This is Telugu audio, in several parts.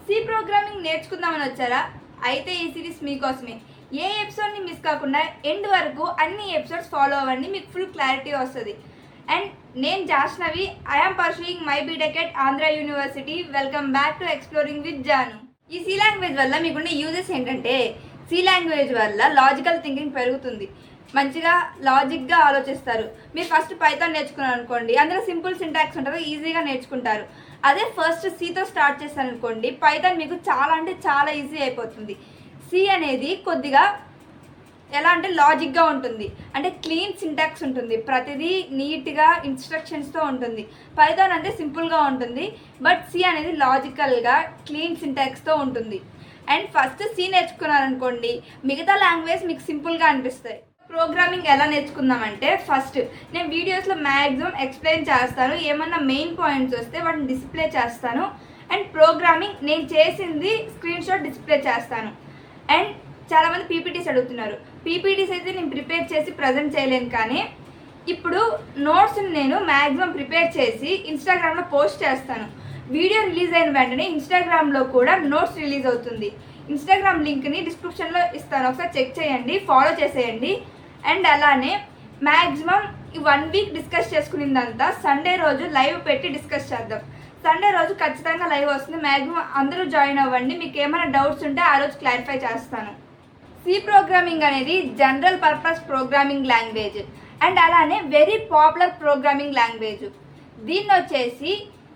సి ప్రోగ్రామింగ్ నేర్చుకుందామని వచ్చారా? అయితే ఈ సిరీస్ మీకోసమే. ఏ ఎపిసోడ్ని మిస్ కాకుండా ఎండ్ వరకు అన్ని ఎపిసోడ్స్ ఫాలో అవ్వండి, మీకు ఫుల్ క్లారిటీ వస్తుంది. అండ్ నేను Jashnavi, I'm pursuing my BTech at Andhra university. Welcome back to exploring with Janu. ఈ సి లాంగ్వేజ్ వల్ల మీకుండే యూజెస్ ఏంటంటే, సి లాంగ్వేజ్ వల్ల లాజికల్ థింకింగ్ పెరుగుతుంది, మంచిగా లాజిక్గా ఆలోచిస్తారు. మీరు ఫస్ట్ పైథాన్ నేర్చుకున్నారు అనుకోండి, అందులో సింపుల్ సింటాక్స్ ఉంటుంది, ఈజీగా నేర్చుకుంటారు. అదే ఫస్ట్ సితో స్టార్ట్ చేస్తారు అనుకోండి, పైథాన్ మీకు చాలా అంటే చాలా ఈజీ అయిపోతుంది. సి అనేది కొద్దిగా ఎలా అంటే లాజిక్గా ఉంటుంది, అంటే క్లీన్ సింటాక్స్ ఉంటుంది, ప్రతిదీ నీట్గా ఇన్స్ట్రక్షన్స్తో ఉంటుంది. పైథాన్ అంటే సింపుల్గా ఉంటుంది, బట్ సి అనేది లాజికల్గా క్లీన్ సింటాక్స్తో ఉంటుంది. అండ్ ఫస్ట్ సి నేర్చుకున్నారనుకోండి, మిగతా లాంగ్వేజ్ మీకు సింపుల్గా అనిపిస్తాయి. ప్రోగ్రామింగ్ ఎలా నేర్చుకుందామంటే, ఫస్ట్ నేను వీడియోస్లో మ్యాక్సిమం ఎక్స్ప్లెయిన్ చేస్తాను, ఏమన్నా మెయిన్ పాయింట్స్ వస్తే వాటిని డిస్ప్లే చేస్తాను. అండ్ ప్రోగ్రామింగ్ నేను చేసింది స్క్రీన్ షాట్ డిస్ప్లే చేస్తాను. అండ్ చాలామంది పీపీటీస్ అడుగుతున్నారు. పీపీటీస్ అయితే నేను ప్రిపేర్ చేసి ప్రజెంట్ చేయలేను, కానీ ఇప్పుడు నోట్స్ని నేను మ్యాక్సిమం ప్రిపేర్ చేసి ఇన్స్టాగ్రామ్లో పోస్ట్ చేస్తాను. వీడియో రిలీజ్ అయిన వెంటనే ఇన్స్టాగ్రామ్లో కూడా నోట్స్ రిలీజ్ అవుతుంది. ఇన్స్టాగ్రామ్ లింక్ని డిస్క్రిప్షన్లో ఇస్తాను, ఒకసారి చెక్ చేయండి, ఫాలో చేసేయండి. అండ్ అలానే మ్యాక్సిమం ఈ 1 వీక్ డిస్కస్ చేసుకునేదంతా సండే రోజు లైవ్ పెట్టి డిస్కస్ చేద్దాం. సండే రోజు ఖచ్చితంగా లైవ్ వస్తుంది, మ్యాక్సిమం అందరూ జాయిన్ అవ్వండి. మీకు ఏమైనా డౌట్స్ ఉంటే ఆ రోజు క్లారిఫై చేస్తాను. సి ప్రోగ్రామింగ్ అనేది general purpose programming language and అలానే వెరీ పాపులర్ ప్రోగ్రామింగ్ లాంగ్వేజ్. దీన్ని వచ్చేసి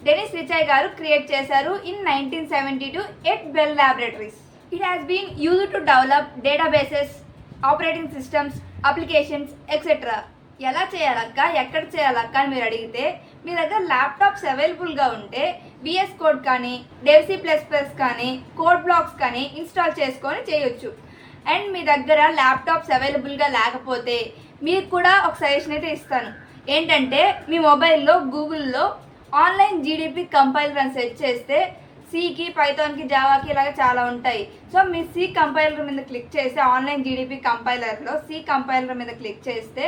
డెనిస్ రిచయ్ గారు క్రియేట్ చేశారు in 1972 at Bell Laboratories. It has been used to develop databases, operating systems, applications etcetera. ఎలా చేయాలక్క, ఎక్కడ చేయాలక్క అని మీరు అడిగితే, మీ దగ్గర ల్యాప్టాప్స్ అవైలబుల్గా ఉంటే విఎస్ కోడ్ కానీ, డెవ్++ కానీ, కోడ్ బ్లాక్స్ కానీ ఇన్స్టాల్ చేసుకొని చేయొచ్చు. అండ్ మీ దగ్గర ల్యాప్టాప్స్ అవైలబుల్గా లేకపోతే మీకు కూడా ఒక సజెషన్ అయితే ఇస్తాను. ఏంటంటే, మీ మొబైల్లో గూగుల్లో ఆన్లైన్ జీడీపీ కంపైలర్ అని సెర్చ్ చేస్తే సికి, పైథాన్కి, జావాకి ఇలాగ చాలా ఉంటాయి. సో మీ సి కంపైలర్ మీద క్లిక్ చేస్తే, ఆన్లైన్ జీడీపీ కంపైలర్లో సి కంపైలర్ మీద క్లిక్ చేస్తే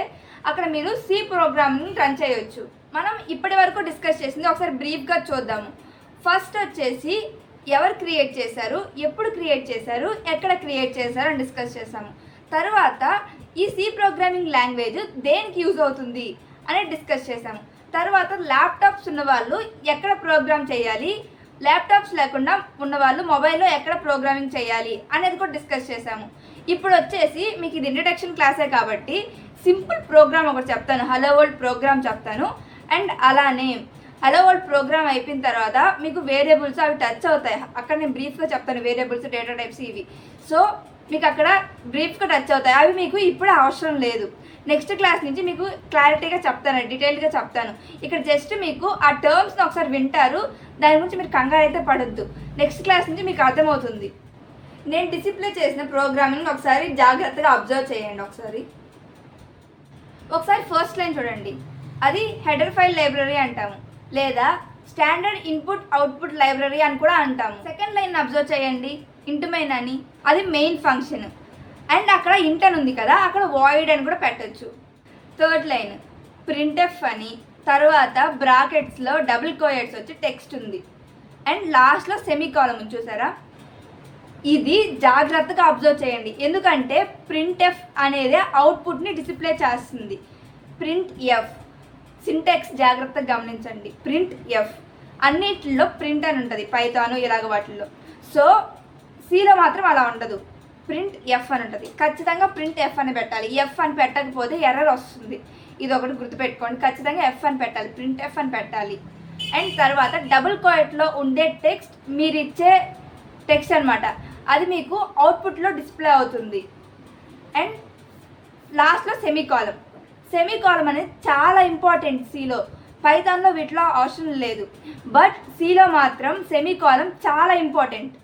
అక్కడ మీరు సి ప్రోగ్రామింగ్ రన్ చేయొచ్చు. మనం ఇప్పటి వరకు డిస్కస్ చేసింది ఒకసారి బ్రీఫ్గా చూద్దాము. ఫస్ట్ వచ్చేసి ఎవరు క్రియేట్ చేశారు, ఎప్పుడు క్రియేట్ చేశారు, ఎక్కడ క్రియేట్ చేశారు అని డిస్కస్ చేసాము. తర్వాత ఈ సి ప్రోగ్రామింగ్ లాంగ్వేజ్ దేనికి యూజ్ అవుతుంది అనేది డిస్కస్ చేసాము. తర్వాత ల్యాప్టాప్స్ ఉన్నవాళ్ళు ఎక్కడ ప్రోగ్రామ్ చేయాలి, ల్యాప్టాప్స్ లేకుండా ఉన్నవాళ్ళు మొబైల్లో ఎక్కడ ప్రోగ్రామింగ్ చేయాలి అనేది కూడా డిస్కస్ చేసాము. ఇప్పుడు వచ్చేసి మీకు ఇది ఇంట్రడక్షన్ క్లాసే కాబట్టి సింపుల్ ప్రోగ్రామ్ ఒకటి చెప్తాను, హలో వరల్డ్ ప్రోగ్రామ్ చెప్తాను. అండ్ అలానే హలో వరల్డ్ ప్రోగ్రామ్ అయిపోయిన తర్వాత మీకు వేరియబుల్స్ అవి టచ్ అవుతాయి, అక్కడ నేను బ్రీఫ్గా చెప్తాను, వేరియబుల్స్, డేటా టైప్స్ ఇవి. సో మీకు అక్కడ బ్రీఫ్గా టచ్ అవుతాయి, అవి మీకు ఇప్పుడు అవసరం లేదు. నెక్స్ట్ క్లాస్ నుంచి మీకు క్లారిటీగా చెప్తాను, డీటెయిల్గా చెప్తాను. ఇక్కడ జస్ట్ మీకు ఆ టర్మ్స్ని ఒకసారి వింటారు, దాని గురించి మీరు కంగారు అయితే పడద్దు. నెక్స్ట్ క్లాస్ నుంచి మీకు అర్థమవుతుంది. నేను డిసిప్లే చేసిన ప్రోగ్రామింగ్ ఒకసారి జాగ్రత్తగా అబ్జర్వ్ చేయండి. ఒకసారి ఫస్ట్ లైన్ చూడండి, అది హెడర్ ఫైల్ లైబ్రరీ అంటాము, లేదా స్టాండర్డ్ ఇన్పుట్ అవుట్పుట్ లైబ్రరీ అని కూడా అంటాము. సెకండ్ లైన్ అబ్జర్వ్ చేయండి, ఇంట్ మెయిన్ అని, అది మెయిన్ ఫంక్షన్. అండ్ అక్కడ ఇంట్ అని ఉంది కదా, అక్కడ వాయిడ్ అని కూడా పెట్టచ్చు. థర్డ్ లైన్ ప్రింట్ఎఫ్ అని, తర్వాత బ్రాకెట్స్లో డబుల్ కోయట్స్ వచ్చి టెక్స్ట్ ఉంది. అండ్ లాస్ట్లో సెమీకాలం ఉంది, చూసారా? ఇది జాగ్రత్తగా అబ్జర్వ్ చేయండి, ఎందుకంటే ప్రింట్ఎఫ్ అనేది అవుట్పుట్ని డిస్ప్లే చేస్తుంది. ప్రింట్ ఎఫ్ సింటాక్స్ జాగ్రత్తగా గమనించండి. ప్రింట్ ఎఫ్ అన్నిటిలో ప్రింట్ అని ఉంటుంది, పైథాను ఇలాగ వాటిల్లో. సో సిలో మాత్రం అలా ఉండదు, ప్రింట్ ఎఫ్ అని ఉంటుంది. ఖచ్చితంగా ప్రింట్ ఎఫ్ అని పెట్టాలి, ఎఫ్ అని పెట్టకపోతే ఎర్రర్ వస్తుంది. ఇది ఒకటి గుర్తుపెట్టుకోండి, ఖచ్చితంగా ఎఫ్ అని పెట్టాలి, ప్రింట్ ఎఫ్ అని పెట్టాలి. అండ్ తర్వాత డబుల్ కోయట్లో ఉండే టెక్స్ట్ మీరు ఇచ్చే టెక్స్ట్ అనమాట, అది మీకు అవుట్పుట్లో డిస్ప్లే అవుతుంది. అండ్ లాస్ట్లో సెమీకాలం. సెమీకాలం అనేది చాలా ఇంపార్టెంట్ సిలో, పైథాన్లో వీటిలో అవసరం లేదు, బట్ సిలో మాత్రం సెమీకాలం చాలా ఇంపార్టెంట్.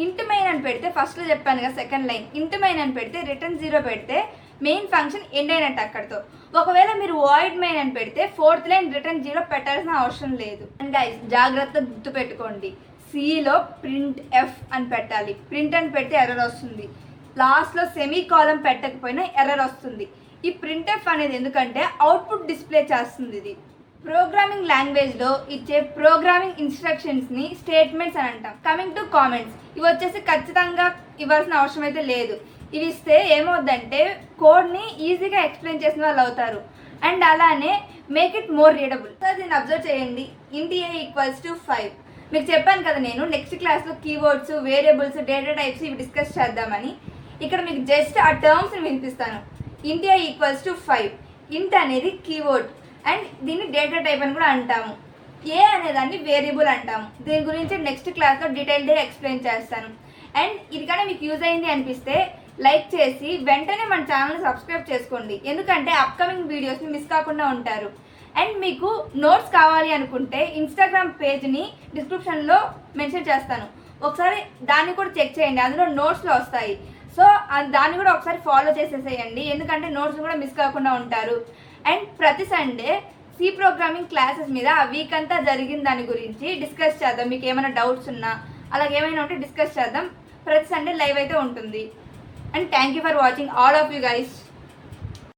ఇంట్ మెయిన్ అని పెడితే, ఫస్ట్లో చెప్పాను కదా సెకండ్ లైన్, ఇంట్ మెయిన్ అని పెడితే రిటర్న్ 0 పెడితే మెయిన్ ఫంక్షన్ ఎండ్ అయినట్టు అక్కడితో. ఒకవేళ మీరు వాయిడ్ మెయిన్ అని పెడితే ఫోర్త్ లైన్ రిటర్న్ 0 పెట్టాల్సిన అవసరం లేదు. అండ్ గైస్ జాగ్రత్తగా గుర్తుపెట్టుకోండి, సిలో ప్రింట్ ఎఫ్ అని పెట్టాలి, ప్రింట్ అని పెడితే ఎర్రర్ వస్తుంది. లాస్ట్లో సెమీకాలం పెట్టకపోయినా ఎర్రర్ వస్తుంది. ఈ ప్రింట్ ఎఫ్ అనేది ఎందుకంటే అవుట్పుట్ డిస్ప్లే చేస్తుంది ఇది. ప్రోగ్రామింగ్ లాంగ్వేజ్లో ఇచ్చే ప్రోగ్రామింగ్ ఇన్స్ట్రక్షన్స్ని స్టేట్మెంట్స్ అని అంటాం. కమింగ్ టు కామెంట్స్, ఇవి వచ్చేసి ఖచ్చితంగా ఇవ్వాల్సిన అవసరం అయితే లేదు. ఇవి ఇస్తే ఏమవుద్దంటే కోడ్ని ఈజీగా ఎక్స్ప్లెయిన్ చేసిన వాళ్ళు అవుతారు. అండ్ అలానే make it more readable. Sir దీన్ని అబ్జర్వ్ చేయండి. int a = 5. మీకు చెప్పాను కదా నేను నెక్స్ట్ క్లాస్లో కీవర్డ్స్, వేరియబుల్స్, డేటా టైప్స్ ఇవి డిస్కస్ చేద్దామని. ఇక్కడ మీకు జస్ట్ ఆ టర్మ్స్ని వినిపిస్తాను. int a = 5. int అనేది కీవర్డ్ అండ్ దీన్ని డేటా టైప్ అని కూడా అంటాము. ఏ అనేదాన్ని వేరియబుల్ అంటాము. దీని గురించి నెక్స్ట్ క్లాస్లో డీటెయిల్డ్గా ఎక్స్ప్లెయిన్ చేస్తాను. అండ్ ఇది కానీ మీకు యూజ్ అయింది అనిపిస్తే లైక్ చేసి వెంటనే మన ఛానల్ని సబ్స్క్రైబ్ చేసుకోండి. ఎందుకంటే అప్కమింగ్ వీడియోస్ని మిస్ కాకుండా ఉంటారు. అండ్ మీకు నోట్స్ కావాలి అనుకుంటే ఇన్స్టాగ్రామ్ పేజ్ని డిస్క్రిప్షన్లో మెన్షన్ చేస్తాను. ఒకసారి దాన్ని కూడా చెక్ చేయండి, అందులో నోట్స్లో వస్తాయి. సో దాన్ని కూడా ఒకసారి ఫాలో చేసేసేయండి, ఎందుకంటే నోట్స్ కూడా మిస్ కాకుండా ఉంటారు. అండ్ ప్రతి సండే సి ప్రోగ్రామింగ్ క్లాసెస్ మీద ఆ వీక్ అంతా జరిగిన దాని గురించి డిస్కస్ చేద్దాం. మీకు ఏమైనా డౌట్స్ ఉన్నా అలాగే ఏమైనా ఉంటే డిస్కస్ చేద్దాం. ప్రతి సండే లైవ్ అయితే ఉంటుంది. And thank you for watching all of you guys.